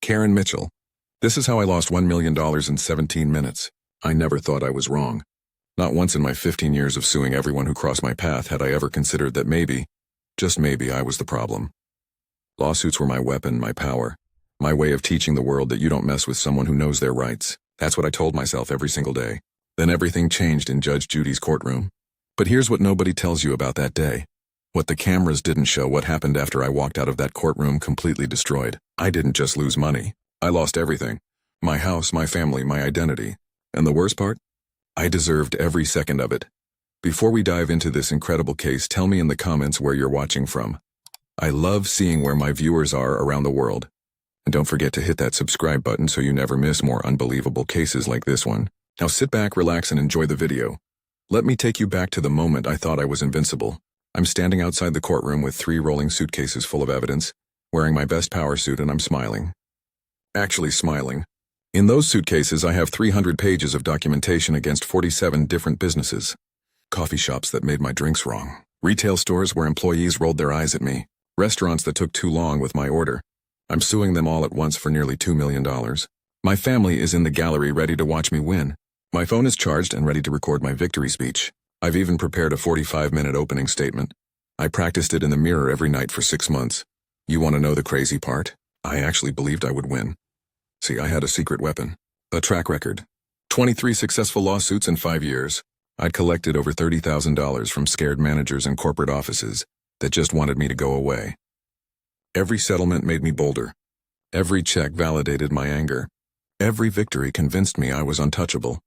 Karen Mitchell. This is how I lost $1 million in 17 minutes. I never thought I was wrong. Not once in my 15 years of suing everyone who crossed my path had I ever considered that maybe, just maybe, I was the problem. Lawsuits were my weapon, my power, my way of teaching the world that you don't mess with someone who knows their rights. That's what I told myself every single day. Then everything changed in Judge Judy's courtroom. But here's what nobody tells you about that day. What the cameras didn't show what happened after I walked out of that courtroom completely destroyed. I didn't just lose money. I lost everything. My house, my family, my identity. And the worst part? I deserved every second of it. Before we dive into this incredible case, tell me in the comments where you're watching from. I love seeing where my viewers are around the world. And don't forget to hit that subscribe button so you never miss more unbelievable cases like this one. Now sit back, relax, and enjoy the video. Let me take you back to the moment I thought I was invincible. I'm standing outside the courtroom with 3 rolling suitcases full of evidence, wearing my best power suit, and I'm smiling. Actually smiling. In those suitcases, I have 300 pages of documentation against 47 different businesses. Coffee shops that made my drinks wrong. Retail stores where employees rolled their eyes at me. Restaurants that took too long with my order. I'm suing them all at once for nearly $2 million. My family is in the gallery ready to watch me win. My phone is charged and ready to record my victory speech. I've even prepared a 45-minute opening statement. I practiced it in the mirror every night for 6 months. You want to know the crazy part? I actually believed I would win. See, I had a secret weapon. A track record. 23 successful lawsuits in 5 years. I'd collected over $30,000 from scared managers and corporate offices that just wanted me to go away. Every settlement made me bolder. Every check validated my anger. Every victory convinced me I was untouchable.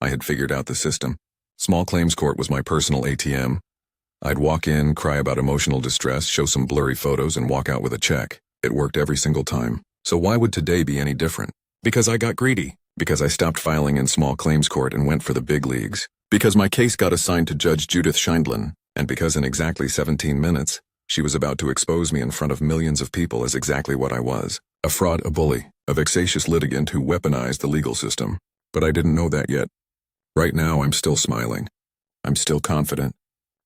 I had figured out the system. Small claims court was my personal ATM. I'd walk in, cry about emotional distress, show some blurry photos, and walk out with a check. It worked every single time. So why would today be any different? Because I got greedy. Because I stopped filing in small claims court and went for the big leagues. Because my case got assigned to Judge Judith Scheindlin. And because in exactly 17 minutes, she was about to expose me in front of millions of people as exactly what I was. A fraud, a bully, a vexatious litigant who weaponized the legal system. But I didn't know that yet. Right now, I'm still smiling. I'm still confident.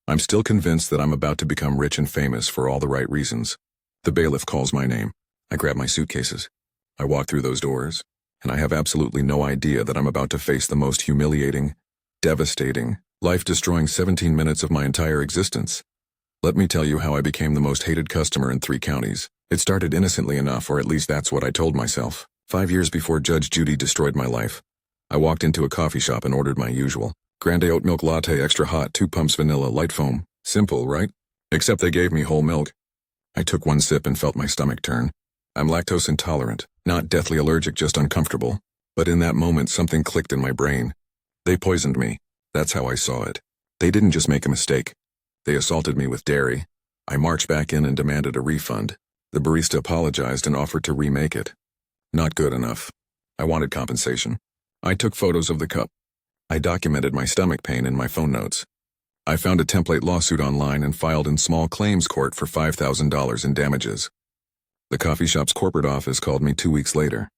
I'm still convinced that I'm about to become rich and famous for all the right reasons. The bailiff calls my name. I grab my suitcases. I walk through those doors, and I have absolutely no idea that I'm about to face the most humiliating, devastating, life-destroying 17 minutes of my entire existence. Let me tell you how I became the most hated customer in 3 counties. It started innocently enough, or at least that's what I told myself. 5 years before Judge Judy destroyed my life, I walked into a coffee shop and ordered my usual. Grande oat milk latte, extra hot, 2 pumps vanilla, light foam. Simple, right? Except they gave me whole milk. I took 1 sip and felt my stomach turn. I'm lactose intolerant, not deathly allergic, just uncomfortable. But in that moment, something clicked in my brain. They poisoned me. That's how I saw it. They didn't just make a mistake. They assaulted me with dairy. I marched back in and demanded a refund. The barista apologized and offered to remake it. Not good enough. I wanted compensation. I took photos of the cup. I documented my stomach pain in my phone notes. I found a template lawsuit online and filed in small claims court for $5,000 in damages. The coffee shop's corporate office called me 2 weeks later.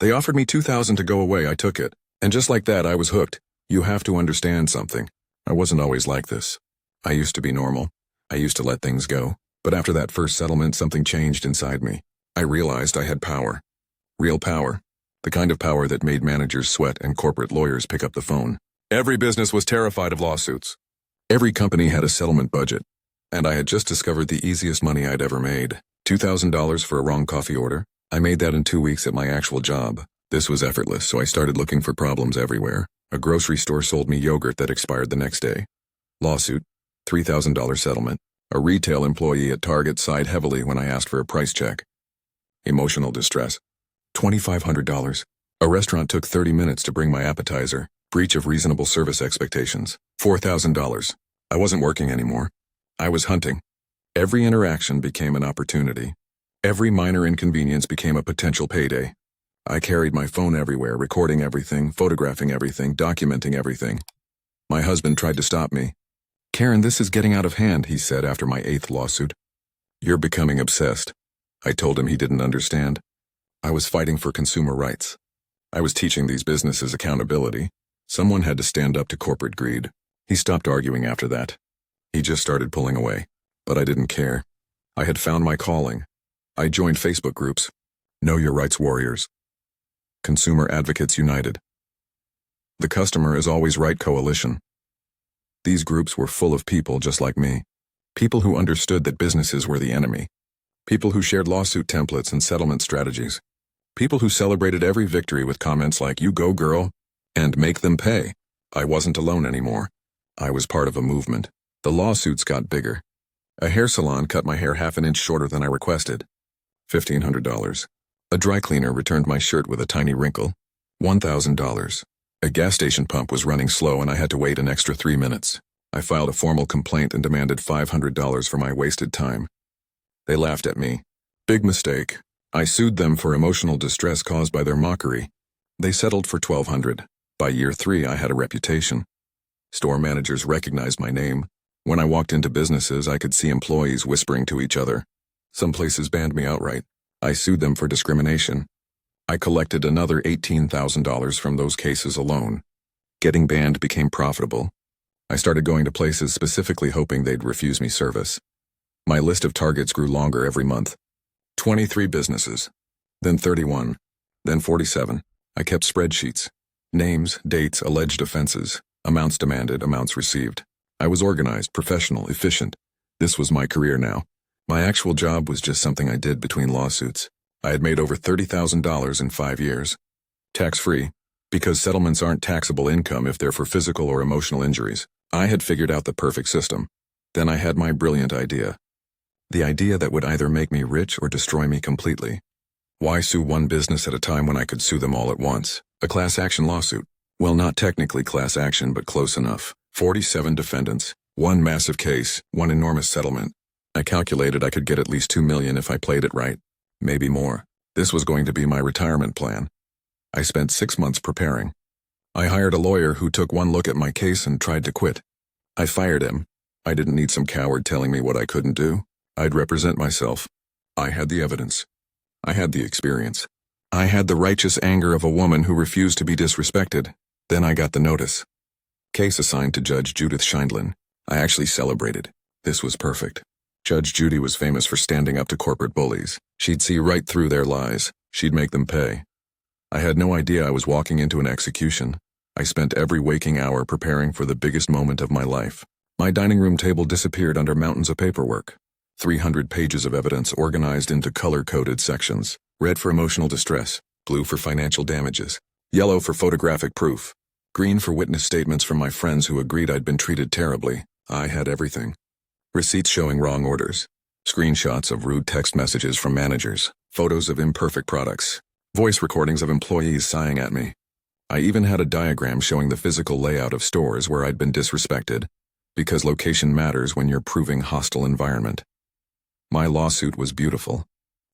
They offered me $2,000 to go away. I took it. And just like that, I was hooked. You have to understand something. I wasn't always like this. I used to be normal. I used to let things go. But after that first settlement, something changed inside me. I realized I had power. Real power. The kind of power that made managers sweat and corporate lawyers pick up the phone. Every business was terrified of lawsuits. Every company had a settlement budget. And I had just discovered the easiest money I'd ever made. $2,000 for a wrong coffee order. I made that in 2 weeks at my actual job. This was effortless, so I started looking for problems everywhere. A grocery store sold me yogurt that expired the next day. Lawsuit. $3,000 settlement. A retail employee at Target sighed heavily when I asked for a price check. Emotional distress. $2,500. A restaurant took 30 minutes to bring my appetizer. Breach of reasonable service expectations. $4,000. I wasn't working anymore. I was hunting. Every interaction became an opportunity. Every minor inconvenience became a potential payday. I carried my phone everywhere, recording everything, photographing everything, documenting everything. My husband tried to stop me. "Karen, this is getting out of hand," he said after my 8th lawsuit. "You're becoming obsessed." I told him he didn't understand. I was fighting for consumer rights. I was teaching these businesses accountability. Someone had to stand up to corporate greed. He stopped arguing after that. He just started pulling away. But I didn't care. I had found my calling. I joined Facebook groups. Know Your Rights Warriors. Consumer Advocates United. The Customer is Always Right Coalition. These groups were full of people just like me. People who understood that businesses were the enemy. People who shared lawsuit templates and settlement strategies. People who celebrated every victory with comments like, "You go, girl," and "Make them pay." I wasn't alone anymore. I was part of a movement. The lawsuits got bigger. A hair salon cut my hair half an inch shorter than I requested. $1,500. A dry cleaner returned my shirt with a tiny wrinkle. $1,000. A gas station pump was running slow and I had to wait an extra 3 minutes. I filed a formal complaint and demanded $500 for my wasted time. They laughed at me. Big mistake. I sued them for emotional distress caused by their mockery. They settled for $1,200. By year 3, I had a reputation. Store managers recognized my name. When I walked into businesses, I could see employees whispering to each other. Some places banned me outright. I sued them for discrimination. I collected another $18,000 from those cases alone. Getting banned became profitable. I started going to places specifically hoping they'd refuse me service. My list of targets grew longer every month. 23 businesses. Then 31. Then 47. I kept spreadsheets. Names, dates, alleged offenses, amounts demanded, amounts received. I was organized, professional, efficient. This was my career now. My actual job was just something I did between lawsuits. I had made over $30,000 in 5 years. Tax-free, because settlements aren't taxable income if they're for physical or emotional injuries. I had figured out the perfect system. Then I had my brilliant idea. The idea that would either make me rich or destroy me completely. Why sue one business at a time when I could sue them all at once? A class action lawsuit. Well, not technically class action, but close enough. 47 defendants. One massive case, one enormous settlement. I calculated I could get at least $2 million if I played it right. Maybe more. This was going to be my retirement plan. I spent 6 months preparing. I hired a lawyer who took one look at my case and tried to quit. I fired him. I didn't need some coward telling me what I couldn't do. I'd represent myself. I had the evidence. I had the experience. I had the righteous anger of a woman who refused to be disrespected. Then I got the notice. Case assigned to Judge Judith Scheindlin. I actually celebrated. This was perfect. Judge Judy was famous for standing up to corporate bullies. She'd see right through their lies. She'd make them pay. I had no idea I was walking into an execution. I spent every waking hour preparing for the biggest moment of my life. My dining room table disappeared under mountains of paperwork. 300 pages of evidence organized into color-coded sections. Red for emotional distress, blue for financial damages, yellow for photographic proof, green for witness statements from my friends who agreed I'd been treated terribly. I had everything. Receipts showing wrong orders, screenshots of rude text messages from managers, photos of imperfect products, voice recordings of employees sighing at me. I even had a diagram showing the physical layout of stores where I'd been disrespected, because location matters when you're proving hostile environment. My lawsuit was beautiful.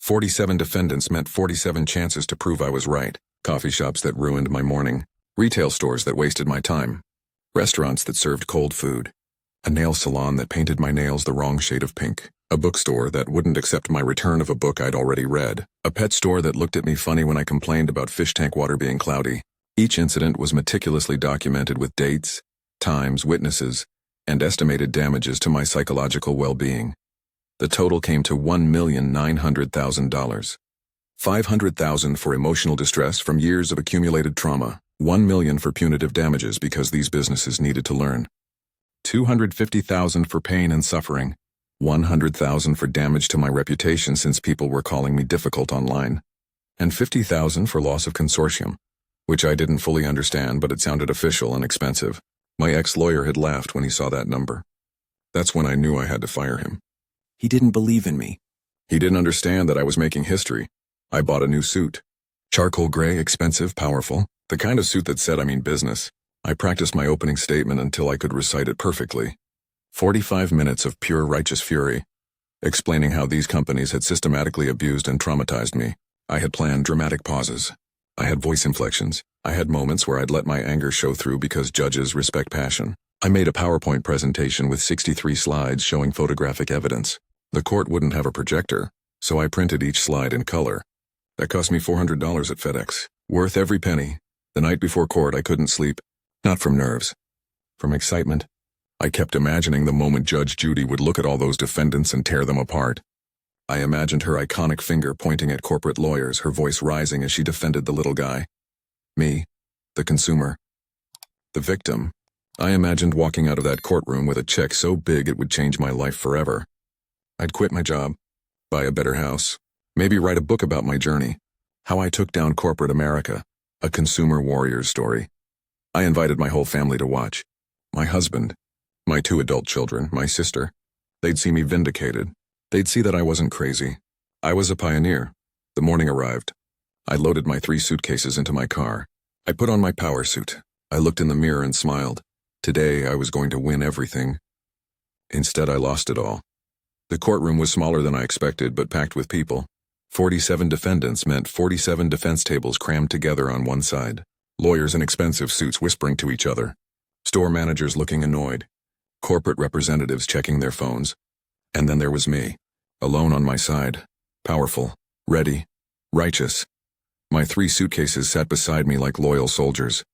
47 defendants meant 47 chances to prove I was right. Coffee shops that ruined my morning. Retail stores that wasted my time. Restaurants that served cold food. A nail salon that painted my nails the wrong shade of pink. A bookstore that wouldn't accept my return of a book I'd already read. A pet store that looked at me funny when I complained about fish tank water being cloudy. Each incident was meticulously documented with dates, times, witnesses, and estimated damages to my psychological well-being. The total came to $1,900,000. $500,000 for emotional distress from years of accumulated trauma. $1 million for punitive damages because these businesses needed to learn. $250,000 for pain and suffering. $100,000 for damage to my reputation since people were calling me difficult online. And $50,000 for loss of consortium, which I didn't fully understand, but it sounded official and expensive. My ex-lawyer had laughed when he saw that number. That's when I knew I had to fire him. He didn't believe in me. He didn't understand that I was making history. I bought a new suit. Charcoal gray, expensive, powerful. The kind of suit that said I mean business. I practiced my opening statement until I could recite it perfectly. 45 minutes of pure righteous fury, explaining how these companies had systematically abused and traumatized me. I had planned dramatic pauses. I had voice inflections. I had moments where I'd let my anger show through because judges respect passion. I made a PowerPoint presentation with 63 slides showing photographic evidence. The court wouldn't have a projector, so I printed each slide in color. That cost me $400 at FedEx. Worth every penny. The night before court, I couldn't sleep. Not from nerves. From excitement. I kept imagining the moment Judge Judy would look at all those defendants and tear them apart. I imagined her iconic finger pointing at corporate lawyers, her voice rising as she defended the little guy. Me, the consumer, the victim. I imagined walking out of that courtroom with a check so big it would change my life forever. I'd quit my job, buy a better house, maybe write a book about my journey, how I took down corporate America, a consumer warrior's story. I invited my whole family to watch. My husband, my 2 adult children, my sister. They'd see me vindicated. They'd see that I wasn't crazy. I was a pioneer. The morning arrived. I loaded my 3 suitcases into my car. I put on my power suit. I looked in the mirror and smiled. Today I was going to win everything. Instead, I lost it all. The courtroom was smaller than I expected, but packed with people. 47 defendants meant 47 defense tables crammed together on one side. Lawyers in expensive suits whispering to each other. Store managers looking annoyed. Corporate representatives checking their phones. And then there was me, alone on my side, powerful, ready, righteous. My 3 suitcases sat beside me like loyal soldiers.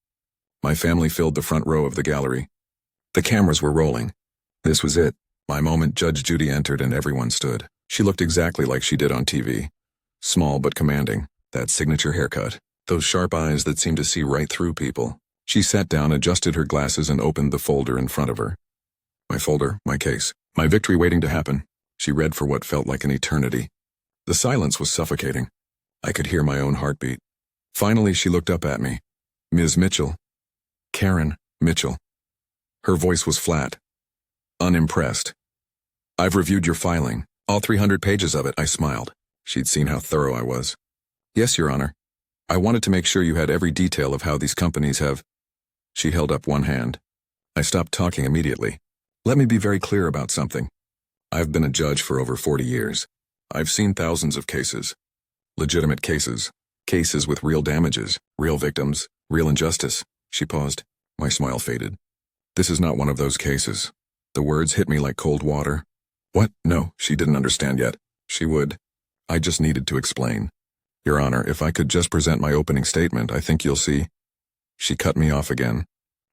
My family filled the front row of the gallery. The cameras were rolling. This was it. My moment. Judge Judy entered and everyone stood. She looked exactly like she did on TV. Small but commanding, that signature haircut, those sharp eyes that seemed to see right through people. She sat down, adjusted her glasses, and opened the folder in front of her. My folder, my case, my victory waiting to happen. She read for what felt like an eternity. The silence was suffocating. I could hear my own heartbeat. Finally, she looked up at me. Ms. Mitchell. Karen Mitchell. Her voice was flat, unimpressed. I've reviewed your filing, all 300 pages of it. I smiled. She'd seen how thorough I was. Yes, Your Honor. I wanted to make sure you had every detail of how these companies have. She held up one hand. I stopped talking immediately. Let me be very clear about something. I've been a judge for over 40 years. I've seen thousands of cases. Legitimate cases. Cases with real damages, real victims, real injustice. She paused. My smile faded. This is not one of those cases. The words hit me like cold water. What? No, she didn't understand yet. She would. I just needed to explain. Your Honor, if I could just present my opening statement, I think you'll see. She cut me off again.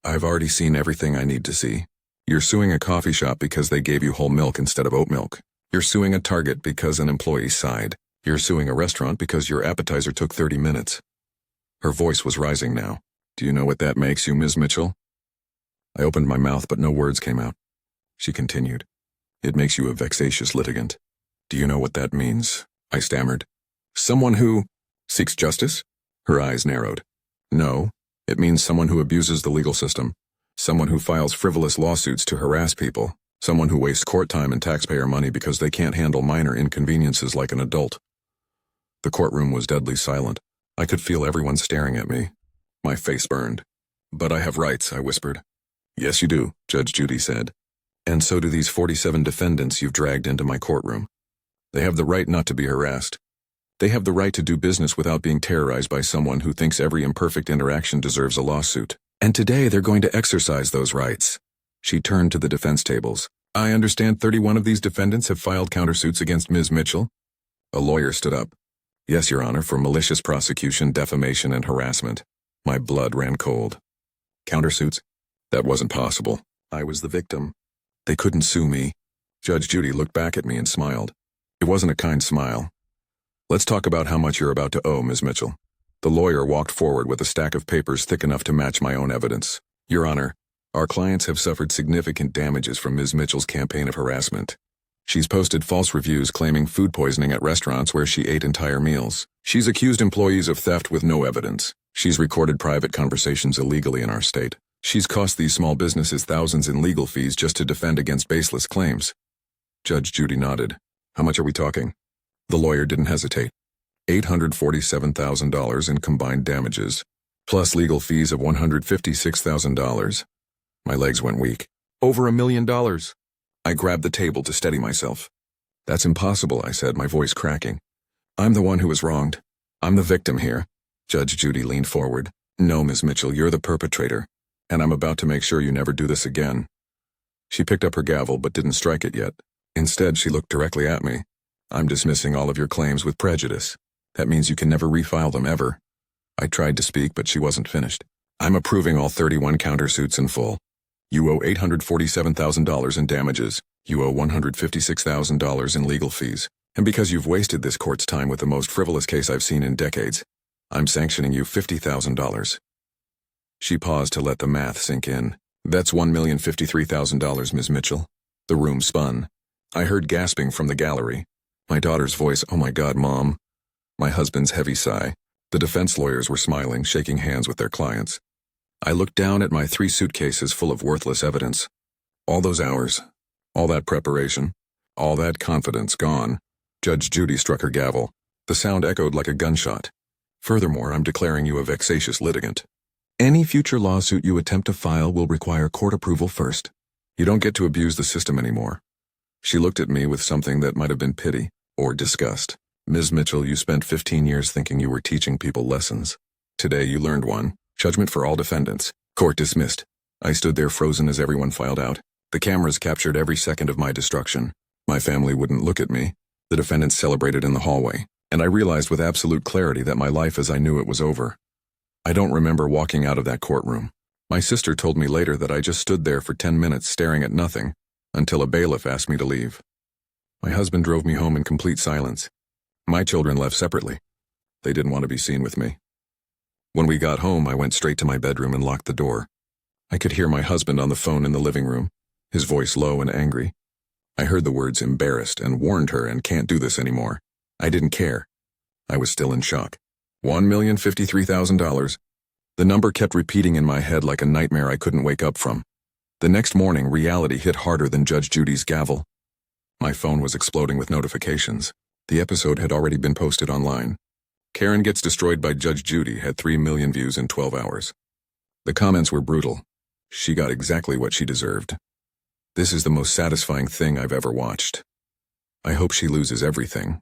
I've already seen everything I need to see. You're suing a coffee shop because they gave you whole milk instead of oat milk. You're suing a Target because an employee sighed. You're suing a restaurant because your appetizer took 30 minutes. Her voice was rising now. Do you know what that makes you, Ms. Mitchell? I opened my mouth, but no words came out. She continued. It makes you a vexatious litigant. Do you know what that means? I stammered. Someone who seeks justice? Her eyes narrowed. No, it means someone who abuses the legal system. Someone who files frivolous lawsuits to harass people. Someone who wastes court time and taxpayer money because they can't handle minor inconveniences like an adult. The courtroom was deadly silent. I could feel everyone staring at me. My face burned. But I have rights, I whispered. Yes, you do, Judge Judy said. And so do these 47 defendants you've dragged into my courtroom. They have the right not to be harassed. They have the right to do business without being terrorized by someone who thinks every imperfect interaction deserves a lawsuit. And today they're going to exercise those rights. She turned to the defense tables. I understand 31 of these defendants have filed countersuits against Ms. Mitchell. A lawyer stood up. Yes, Your Honor, for malicious prosecution, defamation, and harassment. My blood ran cold. Countersuits? That wasn't possible. I was the victim. They couldn't sue me. Judge Judy looked back at me and smiled. It wasn't a kind smile. Let's talk about how much you're about to owe, Ms. Mitchell. The lawyer walked forward with a stack of papers thick enough to match my own evidence. Your Honor, our clients have suffered significant damages from Ms. Mitchell's campaign of harassment. She's posted false reviews claiming food poisoning at restaurants where she ate entire meals. She's accused employees of theft with no evidence. She's recorded private conversations illegally in our state. She's cost these small businesses thousands in legal fees just to defend against baseless claims. Judge Judy nodded. How much are we talking? The lawyer didn't hesitate. $847,000 in combined damages, plus legal fees of $156,000. My legs went weak. Over $1 million. I grabbed the table to steady myself. That's impossible, I said, my voice cracking. I'm the one who was wronged. I'm the victim here. Judge Judy leaned forward. No, Ms. Mitchell, you're the perpetrator, and I'm about to make sure you never do this again. She picked up her gavel but didn't strike it yet. Instead, she looked directly at me. I'm dismissing all of your claims with prejudice. That means you can never refile them ever. I tried to speak, but she wasn't finished. I'm approving all 31 countersuits in full. You owe $847,000 in damages. You owe $156,000 in legal fees. And because you've wasted this court's time with the most frivolous case I've seen in decades, I'm sanctioning you $50,000. She paused to let the math sink in. That's $1,053,000, Ms. Mitchell. The room spun. I heard gasping from the gallery. My daughter's voice, "Oh my God, Mom." My husband's heavy sigh. The defense lawyers were smiling, shaking hands with their clients. I looked down at my 3 suitcases full of worthless evidence. All those hours, all that preparation, all that confidence gone. Judge Judy struck her gavel. The sound echoed like a gunshot. Furthermore, I'm declaring you a vexatious litigant. Any future lawsuit you attempt to file will require court approval first. You don't get to abuse the system anymore. She looked at me with something that might have been pity or disgust. Ms. Mitchell, you spent 15 years thinking you were teaching people lessons. Today you learned one. Judgment for all defendants. Court dismissed. I stood there frozen as everyone filed out. The cameras captured every second of my destruction. My family wouldn't look at me. The defendants celebrated in the hallway, and I realized with absolute clarity that my life as I knew it was over. I don't remember walking out of that courtroom. My sister told me later that I just stood there for 10 minutes staring at nothing until a bailiff asked me to leave. My husband drove me home in complete silence. My children left separately. They didn't want to be seen with me. When we got home, I went straight to my bedroom and locked the door. I could hear my husband on the phone in the living room, his voice low and angry. I heard the words embarrassed and warned her and can't do this anymore. I didn't care. I was still in shock. $1,053,000. The number kept repeating in my head like a nightmare I couldn't wake up from. The next morning, reality hit harder than Judge Judy's gavel. My phone was exploding with notifications. The episode had already been posted online. Karen Gets Destroyed by Judge Judy had 3 million views in 12 hours. The comments were brutal. She got exactly what she deserved. This is the most satisfying thing I've ever watched. I hope she loses everything.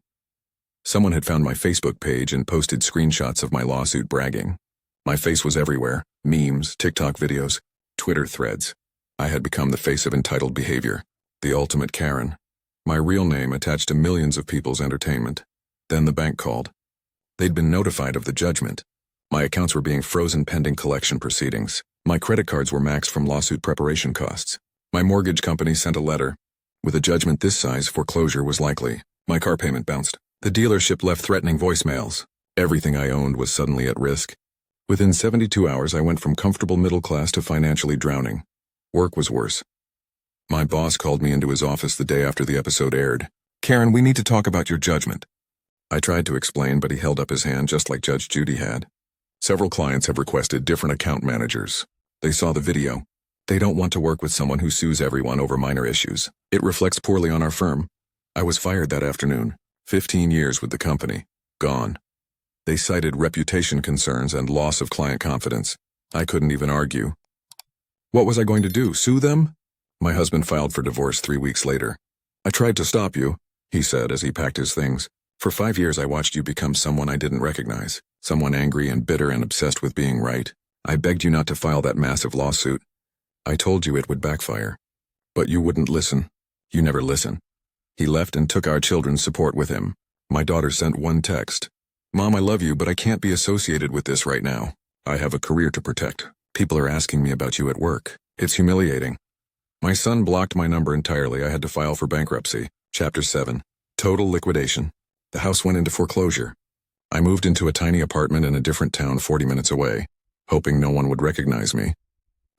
Someone had found my Facebook page and posted screenshots of my lawsuit bragging. My face was everywhere. Memes, TikTok videos, Twitter threads. I had become the face of entitled behavior. The ultimate Karen. My real name attached to millions of people's entertainment. Then the bank called. They'd been notified of the judgment. My accounts were being frozen pending collection proceedings. My credit cards were maxed from lawsuit preparation costs. My mortgage company sent a letter. With a judgment this size, foreclosure was likely. My car payment bounced. The dealership left threatening voicemails. Everything I owned was suddenly at risk. Within 72 hours, I went from comfortable middle class to financially drowning. Work was worse. My boss called me into his office the day after the episode aired. "Karen, we need to talk about your judgment." I tried to explain, but he held up his hand just like Judge Judy had. "Several clients have requested different account managers. They saw the video. They don't want to work with someone who sues everyone over minor issues. It reflects poorly on our firm." I was fired that afternoon. 15 years with the company. Gone. They cited reputation concerns and loss of client confidence. I couldn't even argue. What was I going to do, sue them? My husband filed for divorce 3 weeks later. "I tried to stop you," he said as he packed his things. "For 5 years I watched you become someone I didn't recognize, someone angry and bitter and obsessed with being right. I begged you not to file that massive lawsuit. I told you it would backfire. But you wouldn't listen. You never listen." He left and took our children's support with him. My daughter sent one text. "Mom, I love you, but I can't be associated with this right now. I have a career to protect. People are asking me about you at work. It's humiliating." My son blocked my number entirely. I had to file for bankruptcy. Chapter 7. Total liquidation. The house went into foreclosure. I moved into a tiny apartment in a different town 40 minutes away, hoping no one would recognize me.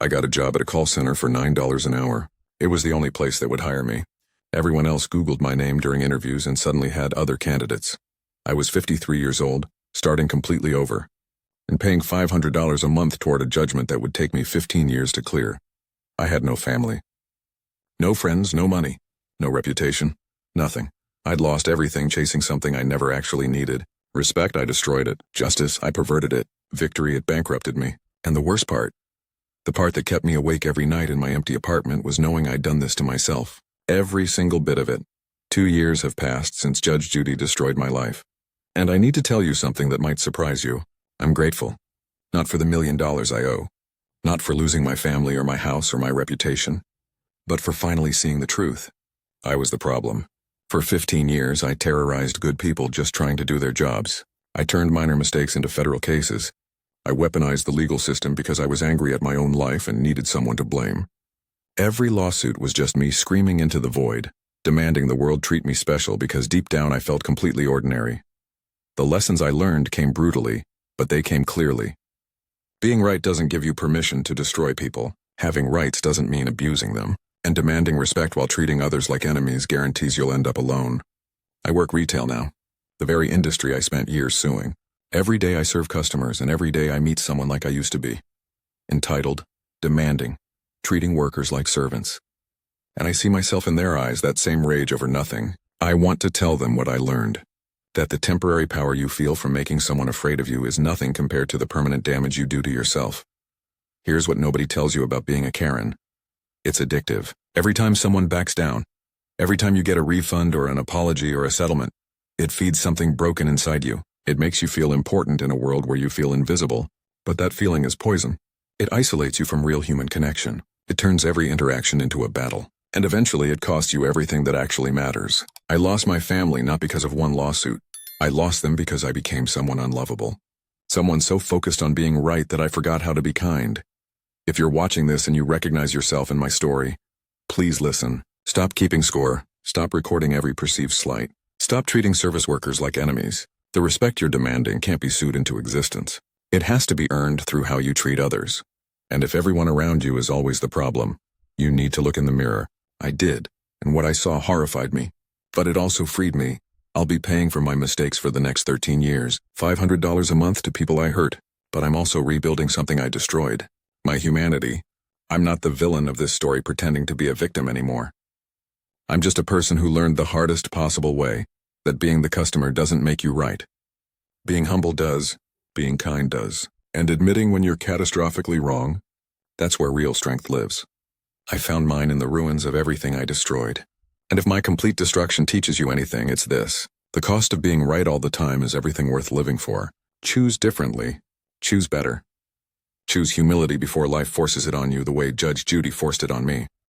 I got a job at a call center for $9 an hour. It was the only place that would hire me. Everyone else Googled my name during interviews and suddenly had other candidates. I was 53 years old, starting completely over, and paying $500 a month toward a judgment that would take me 15 years to clear. I had no family. No friends, no money, no reputation, nothing. I'd lost everything chasing something I never actually needed. Respect, I destroyed it. Justice, I perverted it. Victory, it bankrupted me. And the worst part, the part that kept me awake every night in my empty apartment, was knowing I'd done this to myself. Every single bit of it. 2 years have passed since Judge Judy destroyed my life. And I need to tell you something that might surprise you. I'm grateful. Not for the $1 million I owe. Not for losing my family or my house or my reputation. But for finally seeing the truth. I was the problem. For 15 years, I terrorized good people just trying to do their jobs. I turned minor mistakes into federal cases. I weaponized the legal system because I was angry at my own life and needed someone to blame. Every lawsuit was just me screaming into the void, demanding the world treat me special because deep down I felt completely ordinary. The lessons I learned came brutally, but they came clearly. Being right doesn't give you permission to destroy people. Having rights doesn't mean abusing them. And demanding respect while treating others like enemies guarantees you'll end up alone. I work retail now, the very industry I spent years suing. Every day I serve customers, and every day I meet someone like I used to be. Entitled, demanding, treating workers like servants. And I see myself in their eyes, that same rage over nothing. I want to tell them what I learned. That the temporary power you feel from making someone afraid of you is nothing compared to the permanent damage you do to yourself. Here's what nobody tells you about being a Karen. It's addictive. Every time someone backs down, every time you get a refund or an apology or a settlement, it feeds something broken inside you. It makes you feel important in a world where you feel invisible. But that feeling is poison. It isolates you from real human connection. It turns every interaction into a battle. And eventually it costs you everything that actually matters. I lost my family not because of one lawsuit. I lost them because I became someone unlovable. Someone so focused on being right that I forgot how to be kind. If you're watching this and you recognize yourself in my story, please listen. Stop keeping score. Stop recording every perceived slight. Stop treating service workers like enemies. The respect you're demanding can't be sued into existence. It has to be earned through how you treat others. And if everyone around you is always the problem, you need to look in the mirror. I did, and what I saw horrified me. But it also freed me. I'll be paying for my mistakes for the next 13 years, $500 a month to people I hurt. But I'm also rebuilding something I destroyed. My humanity. I'm not the villain of this story pretending to be a victim anymore. I'm just a person who learned the hardest possible way, that being the customer doesn't make you right. Being humble does, being kind does, and admitting when you're catastrophically wrong, that's where real strength lives. I found mine in the ruins of everything I destroyed. And if my complete destruction teaches you anything, it's this. The cost of being right all the time is everything worth living for. Choose differently. Choose better. Choose humility before life forces it on you the way Judge Judy forced it on me.